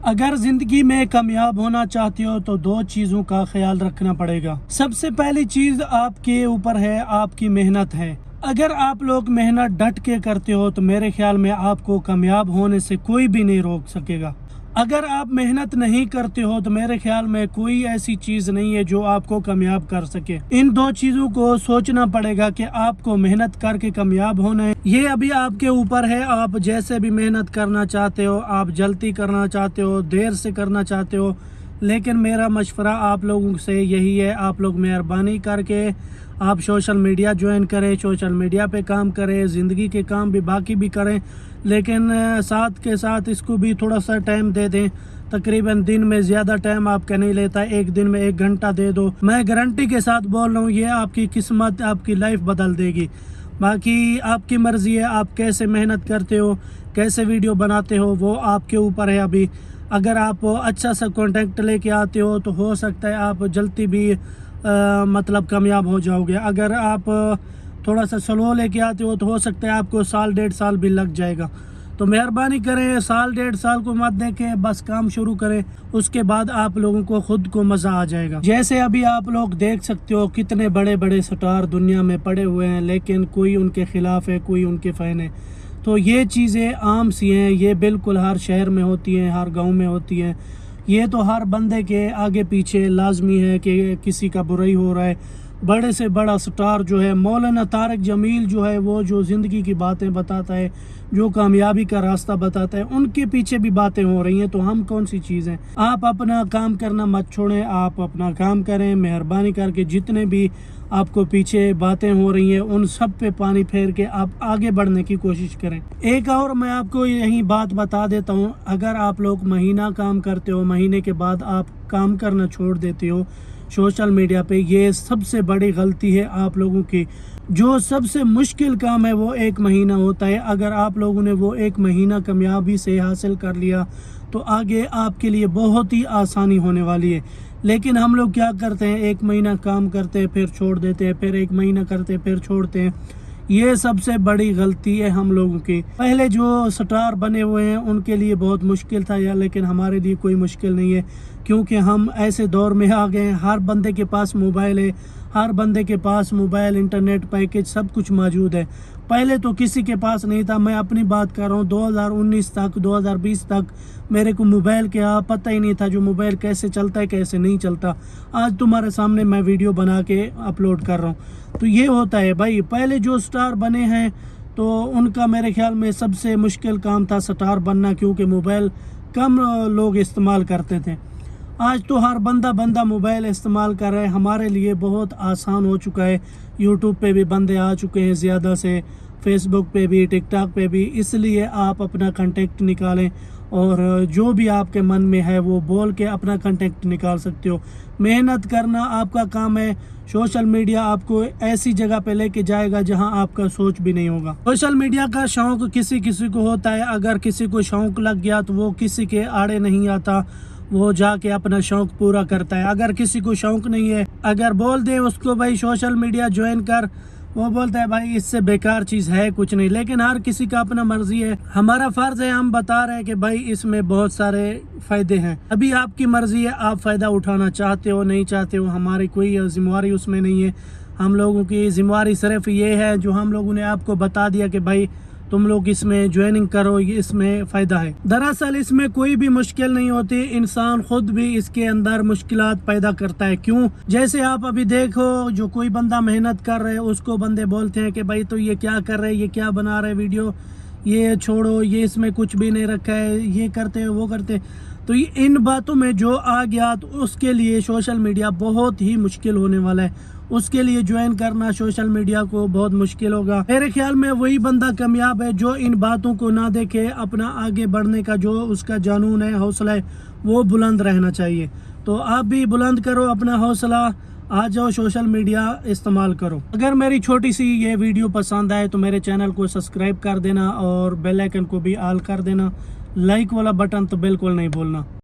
اگر زندگی میں کامیاب ہونا چاہتے ہو تو دو چیزوں کا خیال رکھنا پڑے گا۔ سب سے پہلی چیز آپ کے اوپر ہے، آپ کی محنت ہے۔ اگر آپ لوگ محنت ڈٹ کے کرتے ہو تو میرے خیال میں آپ کو کامیاب ہونے سے کوئی بھی نہیں روک سکے گا۔ اگر آپ محنت نہیں کرتے ہو تو میرے خیال میں کوئی ایسی چیز نہیں ہے جو آپ کو کامیاب کر سکے۔ ان دو چیزوں کو سوچنا پڑے گا کہ آپ کو محنت کر کے کامیاب ہونا ہے، یہ ابھی آپ کے اوپر ہے۔ آپ جیسے بھی محنت کرنا چاہتے ہو، آپ جلدی کرنا چاہتے ہو، دیر سے کرنا چاہتے ہو، لیکن میرا مشورہ آپ لوگوں سے یہی ہے، آپ لوگ مہربانی کر کے آپ سوشل میڈیا جوائن کریں، سوشل میڈیا پہ کام کریں، زندگی کے کام بھی باقی بھی کریں، لیکن ساتھ کے ساتھ اس کو بھی تھوڑا سا ٹائم دے دیں۔ تقریباً دن میں زیادہ ٹائم آپ کا نہیں لیتا، ایک دن میں 1 گھنٹہ دے دو، میں گارنٹی کے ساتھ بول رہا ہوں یہ آپ کی قسمت، آپ کی لائف بدل دے گی۔ باقی آپ کی مرضی ہے، آپ کیسے محنت کرتے ہو، کیسے ویڈیو بناتے ہو، وہ آپ کے اوپر ہے۔ ابھی اگر آپ اچھا سا کانٹیکٹ لے کے آتے ہو تو ہو سکتا ہے آپ جلدی بھی مطلب کامیاب ہو جاؤ گے۔ اگر آپ تھوڑا سا سلو لے کے آتے ہو تو ہو سکتا ہے آپ کو 1.5 سال بھی لگ جائے گا۔ تو مہربانی کریں، 1.5 سال کو مت دیکھیں، بس کام شروع کریں، اس کے بعد آپ لوگوں کو خود کو مزہ آ جائے گا۔ جیسے ابھی آپ لوگ دیکھ سکتے ہو کتنے بڑے بڑے سٹار دنیا میں پڑے ہوئے ہیں، لیکن کوئی ان کے خلاف ہے، کوئی ان کے فین ہے۔ تو یہ چیزیں عام سی ہیں، یہ بالکل ہر شہر میں ہوتی ہیں، ہر گاؤں میں ہوتی ہیں۔ یہ تو ہر بندے کے آگے پیچھے لازمی ہے کہ کسی کا برائی ہو رہا ہے۔ بڑے سے بڑا سٹار جو ہے مولانا طارق جمیل جو ہے، وہ جو زندگی کی باتیں بتاتا ہے، جو کامیابی کا راستہ بتاتا ہے، ان کے پیچھے بھی باتیں ہو رہی ہیں، تو ہم کون سی چیز ہیں؟ آپ اپنا کام کرنا مت چھوڑیں، آپ اپنا کام کریں، مہربانی کر کے جتنے بھی آپ کو پیچھے باتیں ہو رہی ہیں ان سب پہ پانی پھیر کے آپ آگے بڑھنے کی کوشش کریں۔ ایک اور میں آپ کو یہی بات بتا دیتا ہوں، اگر آپ لوگ مہینہ کام کرتے ہو، مہینے کے بعد آپ کام کرنا چھوڑ دیتے ہو سوشل میڈیا پہ، یہ سب سے بڑی غلطی ہے آپ لوگوں کی۔ جو سب سے مشکل کام ہے وہ 1 مہینہ ہوتا ہے۔ اگر آپ لوگوں نے وہ 1 مہینہ کامیابی سے حاصل کر لیا تو آگے آپ کے لیے بہت ہی آسانی ہونے والی ہے۔ لیکن ہم لوگ کیا کرتے ہیں، 1 مہینہ کام کرتے ہیں پھر چھوڑ دیتے ہیں، پھر 1 مہینہ کرتے ہیں پھر چھوڑتے ہیں۔ یہ سب سے بڑی غلطی ہے ہم لوگوں کی۔ پہلے جو سٹار بنے ہوئے ہیں ان کے لیے بہت مشکل تھا، لیکن ہمارے لیے کوئی مشکل نہیں ہے، کیونکہ ہم ایسے دور میں آ گئے ہیں، ہر بندے کے پاس موبائل ہے، ہر بندے کے پاس موبائل، انٹرنیٹ پیکج سب کچھ موجود ہے۔ پہلے تو کسی کے پاس نہیں تھا، میں اپنی بات کر رہا ہوں، 2019 تک 2020 تک میرے کو موبائل کا پتہ ہی نہیں تھا، جو موبائل کیسے چلتا ہے کیسے نہیں چلتا۔ آج تمہارے سامنے میں ویڈیو بنا کے اپلوڈ کر رہا ہوں۔ تو یہ ہوتا ہے بھائی، پہلے جو سٹار بنے ہیں تو ان کا میرے خیال میں سب سے مشکل کام تھا سٹار بننا، کیونکہ موبائل کم لوگ استعمال کرتے تھے۔ آج تو ہر بندہ موبائل استعمال کر رہے ہیں، ہمارے لیے بہت آسان ہو چکا ہے۔ یوٹیوب پہ بھی بندے آ چکے ہیں زیادہ سے، فیس بک پہ بھی، ٹک ٹاک پہ بھی۔ اس لیے آپ اپنا کنٹیکٹ نکالیں اور جو بھی آپ کے من میں ہے وہ بول کے اپنا کنٹیکٹ نکال سکتے ہو۔ محنت کرنا آپ کا کام ہے۔ سوشل میڈیا آپ کو ایسی جگہ پہ لے کے جائے گا جہاں آپ کا سوچ بھی نہیں ہوگا۔ سوشل میڈیا کا شوق کسی کسی کو ہوتا ہے، اگر کسی کو شوق لگ گیا تو وہ کسی کے آڑے نہیں آتا، وہ جا کے اپنا شوق پورا کرتا ہے۔ اگر کسی کو شوق نہیں ہے، اگر بول دیں اس کو بھائی سوشل میڈیا جوائن کر، وہ بولتا ہے بھائی اس سے بیکار چیز ہے کچھ نہیں۔ لیکن ہر کسی کا اپنا مرضی ہے، ہمارا فرض ہے ہم بتا رہے ہیں کہ بھائی اس میں بہت سارے فائدے ہیں۔ ابھی آپ کی مرضی ہے، آپ فائدہ اٹھانا چاہتے ہو نہیں چاہتے ہو، ہماری کوئی ذمہ داری اس میں نہیں ہے۔ ہم لوگوں کی ذمہ داری صرف یہ ہے جو ہم لوگوں نے آپ کو بتا دیا کہ بھائی تم لوگ اس میں جوائننگ کرو، یہ اس میں فائدہ ہے۔ دراصل اس میں کوئی بھی مشکل نہیں ہوتی، انسان خود بھی اس کے اندر مشکلات پیدا کرتا ہے۔ کیوں؟ جیسے آپ ابھی دیکھو، جو کوئی بندہ محنت کر رہے اس کو بندے بولتے ہیں کہ بھائی تو یہ کیا کر رہے، یہ کیا بنا رہے ویڈیو، یہ چھوڑو، یہ اس میں کچھ بھی نہیں رکھا ہے، یہ کرتے وہ کرتے۔ تو ان باتوں میں جو آ گیا تو اس کے لیے سوشل میڈیا بہت ہی مشکل ہونے والا ہے، اس کے لیے جوائن کرنا سوشل میڈیا کو بہت مشکل ہوگا۔ میرے خیال میں وہی بندہ کامیاب ہے جو ان باتوں کو نہ دیکھے، اپنا آگے بڑھنے کا جو اس کا جنون ہے، حوصلہ ہے، وہ بلند رہنا چاہیے۔ تو آپ بھی بلند کرو اپنا حوصلہ، آ جاؤ سوشل میڈیا استعمال کرو۔ اگر میری چھوٹی سی یہ ویڈیو پسند آئے تو میرے چینل کو سبسکرائب کر دینا اور بیل آئیکن کو بھی آل کر دینا، لائک والا بٹن تو بالکل نہیں بھولنا۔